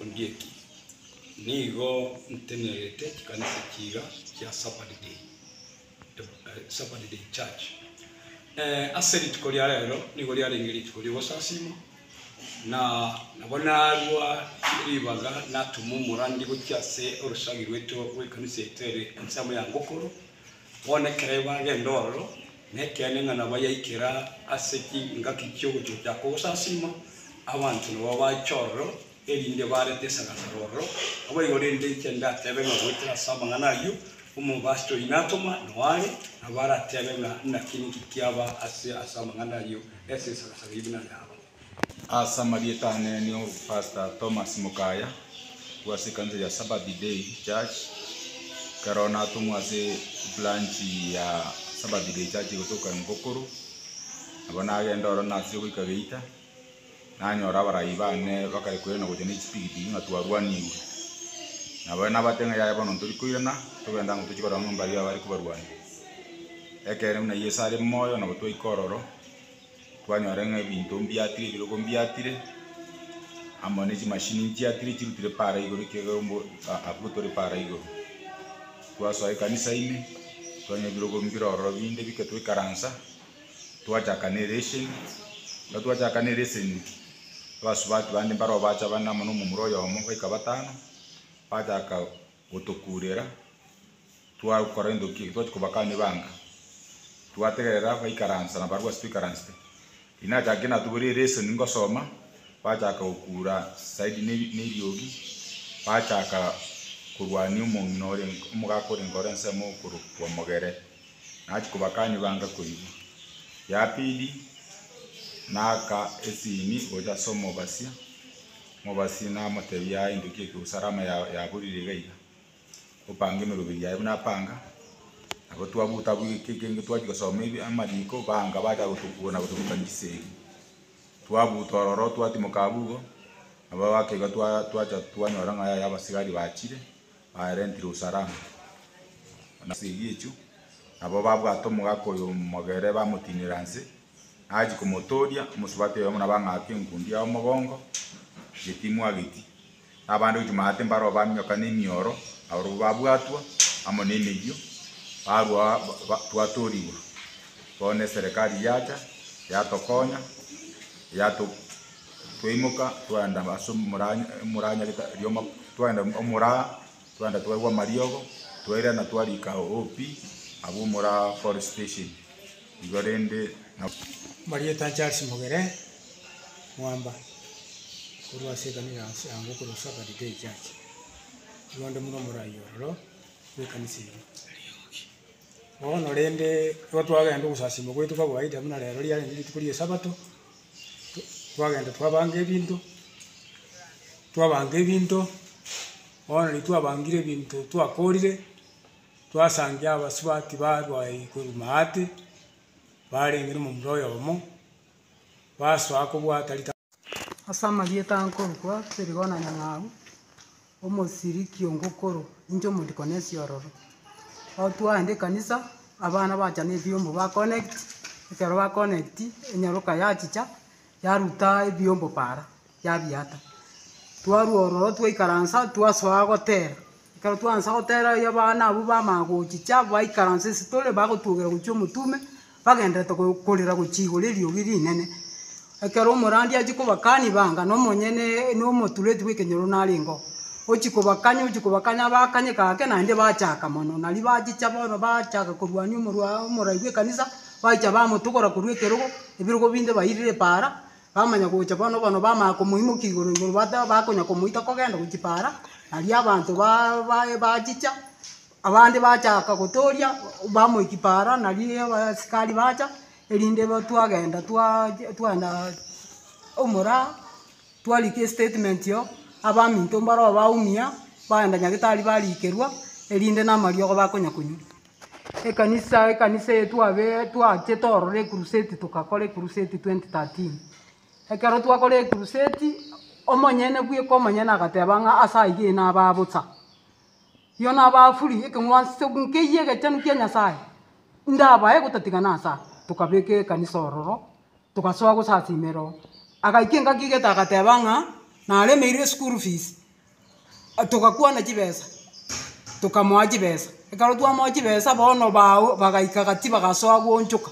Ondieki nigo ntenerete kanisa kiga kya Sabbath Day Church. Aseri tukolia lero nigo lyali ngiri tukolia wasasimo na nabona alwa ribaga natumumura ndigo cyase urusagi rweto we kanisa etere nsamo ya ngokoro wone kereba gendoro nekene ngana bayikira aseki ngaki cyogo cyo wasasimo abantu no babachoro elinde barete sagasaroro abo igorende cyenda tebe ngo witira saba nganayo umubasto inatoma nwali nabara tebe na kiniki kyaba asama nganayo ese sagasara ibina yabo Samarieta ni Pastor Thomas Mukaya wa kanisa ya Sabbath Day Church karona tumwase branch ya Sabbath Day Church kutoka Ngokoro abana agendoro nasyo kwikageita nanyora barayibane bakarikwena guteni spigiti ngatwarwaniwe nabana batenga ya bano turikuirana tugenda ngutukikora ngomba ya bari kubarwani ekere muna yesare moyo na butoi kororo twanyorenga ibintu mbiatire biroko mbiatire amone ji machine ntiatire kirutire para igoro kegombo aputore para igoro twaso kanisa ine twanya biroko mbiroro binde bikatwe karansa twacha generation twacha generation twasubati bande mbaro bacha bana muno mumuroyo omo kwikabatano pajaka utukurera twa korendo ki twakubakane banga twategerera kwikaransa na barwa spikaranste inaja gena tuburi reason ngosoma pajaka ukura side ni yogi pajaka kurwani umunore umugakore ngorense mo kuru kwa mogere nachi kubakane banga kuyibu ya pili naka esini oja somo basia mobasi na matebya indukie kusarama ya burire gaiga upange merubiri ya buna panga abo twabuta bwikenge twagikosoma ibi amadiko banga baja gutukuna gutukangisegi twabutororo twatimokabugo abo bakega twacha twanyora ngaya yabasigari bachire barentire usarama na segichu abo babwato mugakoyo mogere bamutiniranse aji kumotoria musubate yo muna bangake nkundi ya mugongo yetimu agiti abandu jumate mbaro bamyoka n'imioro abo babwatwa amonene yo barwa twatoriwa bone serikali yacha yatokonya yato twimuka twanda baso muranya ryoma twanda omura twanda twagwa mariogo twera na twarika opi abo mura forest station igorende na Marieta Charles Mogere mwamba kurwa sekanira ango kuru Sabbath Day Church rwanda muno murayoro wekanisi ono rende twagenda gusasimo kwetu kawaida muna rero lyali ndi tukuriye sabato twagenda twabanga ebintu ono litwabangire ebintu twakorire twasangira abasubati barwaye kurumate barengera mu muroyo omo baswako bwatalita Samarieta nkorwa serigona nyang'au omosiriki ongokoro injo mudikonesi ororo otwaende kanisa abana bacha ne biombo ba connect ekero ba connect enyaruka yachicha yaruta ebiombo para yabiata twaru ororo twaikaransa twaswa gotera ekero twansa gotera yabana abo bamagochicha baikaransa sitole bagotugera gucho mutume bagenda tokorera guchigoreri ogiri nene ekero omorandi ajikobakani banga no monyene no motureti wekenyero naringo ochikobakanya bakanye kake nande bachaka mono nali bachicha bono bachaka kurwani omoraiwe kanisa bacha bamotogora kurwekerogo ebirogo binde bayirire para bamanya gocha bono bamako muhimu kigoro igoro bata bakonya komuita kogenda guchipara nali abantu bachicha abandi bachaka gotoria bamoikipara nali abasikari bacha elinde twagenda twanda omora twalike statement yo abaminto mbaro baumia baenda nyagitari balikerwa elinde na mariogo bakonya kunyu ekanisa twache torore crusade tukakore crusade 2013 ekero twakore crusade omonyene bwiko omonyene agatebanga asaige na babutsa yo na bafuri ekengwanse nkeye gachanu kya nyasaye ndabaye gutatigana asa tukabeke kanisa ororo tukasoa gusasimero agaikenga kigeta agatebanga na aremeire school fees tukakuona chibesa tukamwa chibesa ekaro twamoa chibesa bono bao bagaika gati bagasoa gwonchuka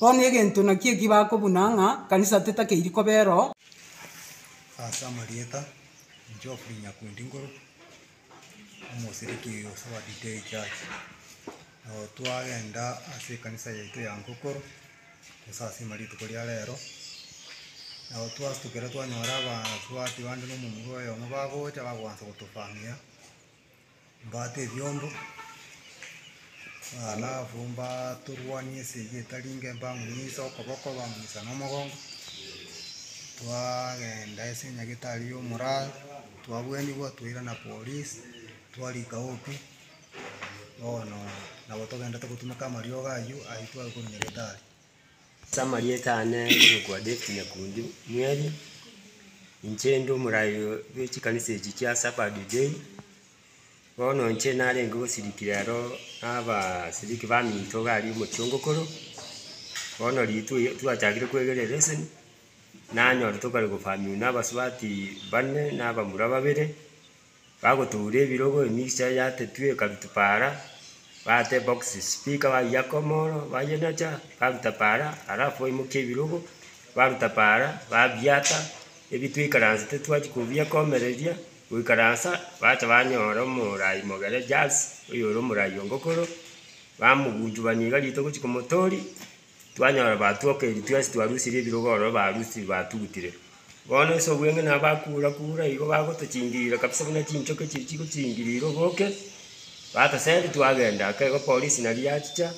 bono egento nakie kibakobuna ng'a kanisa tetakeiri kobero asa marieta Geoffrey Nyakundi Ngoro omosiriki Sabbath Day Church twagenda ase kanisa yaitu ya Ngokoro esasi marito koria lero na twastukira twanyora abaswati bandi n'omumungu oyo mubagocha bagwanza gutufamia mbate byombo alafu mbaturwanie sije talinge mbamwisa okoboko bamwisa n'omugongo twagenda ase nyagitari y'omuraro twabwenigwa twira na polisi twarika opi bono nabo togenda tugutumika amario gayu aitwa kuri nyagitari samarietane kwa David Nyakundi mweri inchendo murayo bechikanisa echi kya Sabbath Day bono nche narenga gusirikiraro aba siriki baminto gali mu Ngokoro bono litu twachagire kwegerera lesson nanyora tukari gufamyu n'abaswati bane n'abamura babere bagoture birogo emixture yatetwe kabitupara bate box speaker wa yakomoro bayenacha kabitapara alafu imuke birogo barutapara babyata ebitwikaranze tetwakikubya komereria wikaransa bacha banyora murai mogere jazz uyoro murai Ngokoro bamugujubaniga lito kuchikomotori twanyora batwokeri twasi twarusire birogoro barusi batugutire bono so bwenge nabakura kura igo bagotochingirira kabisa buna chinchoke chichiko chingiriro boke bata sendi twagenda kego polisi na liachicha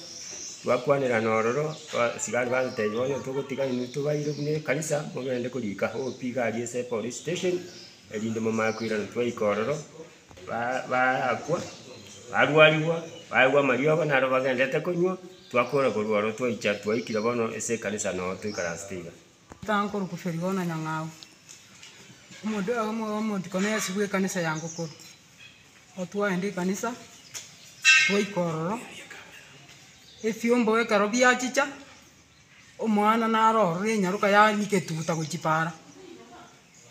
twakwanira nororo sigari bateyoyo tugotiga ni tubaire bune kanisa mugende kulika ho piga ali ese police station elinde mumakwira twayikororo akwa arwaliwa baigwa marioba naro bagendete kunywa twakora kurwaro twayicha twayikira bono ese kanisa no twikarastiga tankoro kuferigona nyang'au omuntu kone sibwe kanisa ya Ngokoro otwaende kanisa twayikororo efiombo ekaro byachicha omwana narorore nyaruka yaniketuguta gochipara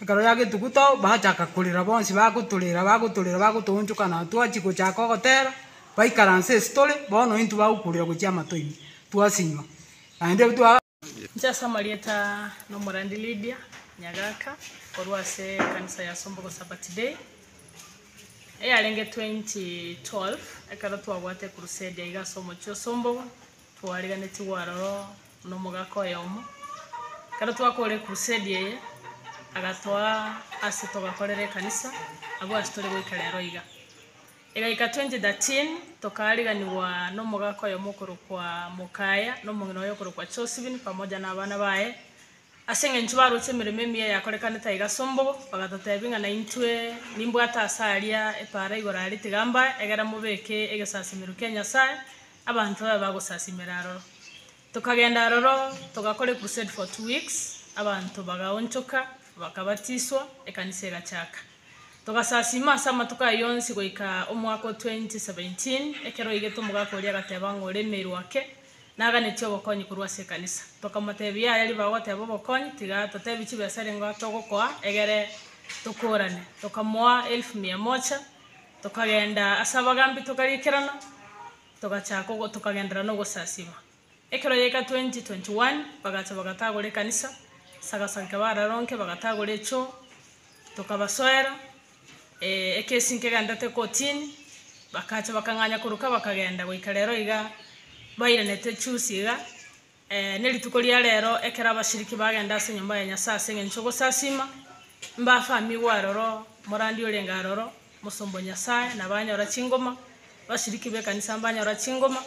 ekaro yagetuguta bachaka kurira bonsi bagutonchuka na twachikochaka ogotera baikaranse story bono intu bagukurira gochia matoini twasinywa aende twa Ncha Samarieta no Murandi Lydia Nyagaka korwase kanisa ya Sombogo Sabbath Day eyalenge 2012 ekaro twagwate crusade iga somo cho Sombogo twariganeti waroro no mugako yomo karo twakore crusade ye agatwa asito gakorere kanisa abo asitore gwikarero iga ika 2013 tokariganiwa no mugako yomo kwa Mukaya no mungino yokoro kwa Chosivin pamoja na abana bae asenge nchubarutse mireme miye yakorekaneta iga Sombogo bagatatebinga na intwe nimbwata asaria epara igora ritigamba egera mubeke egesasimiro Kenya sai abantu bagosasimira roro tukagenda roro tugakore crusade for 2 weeks abantu bagaonchoka bakabatiswa ekanisa egachaka tugasasima sama tukayonsi goika omwaka 2017 ekero igeto mugako ria gateba ngore meru wake naganetio bokonyi kurwase kanisa tukamatebia yali bagoteba bokonyi tiga totebi chibesare ngo togokwa egere tukorane tukamwa 1100 tukagenda asabagambi tukarikirana tugachako tukagendera no gusasima ekero yeka 2021 bagacha bagatagore kanisa sagasanga bararonke bagatagore cho tukabasoera ekesinke gandate kotini bakacha bakanganya kuruka bakagenda goikarero iga bairanete chusiga nelituko lia lero ekera bashiriki bagenda ase nyumba ya Nyasaye ngenchogo sasima mba fami waroro Murandi olenga roro musombo Nyasaye na banyora chingoma bashiriki be kanisa banyora chingoma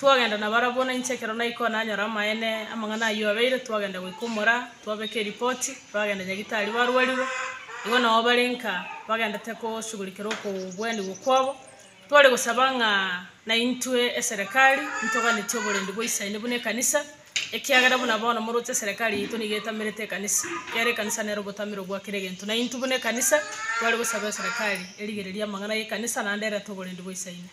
twagenda na barabona inchekero na ikona nyora maene amangana yo abeire twagenda gwikumura twabeke report bagenda nyagitari barwaliwe igona obalenka bagenda teko shugulikero ko bwendi gukwabo twale gusabanga na intwe eserikali ntoka netobole ndi boisaine bune kanisa ekiagara buna bona murute serikali ito nigeta merete kanisa yare kanisa nero gotamiro gwa kirege na intu bune kanisa twale gusaba serikali eligereria mangana ye kanisa na ndera tobole ndi boisaine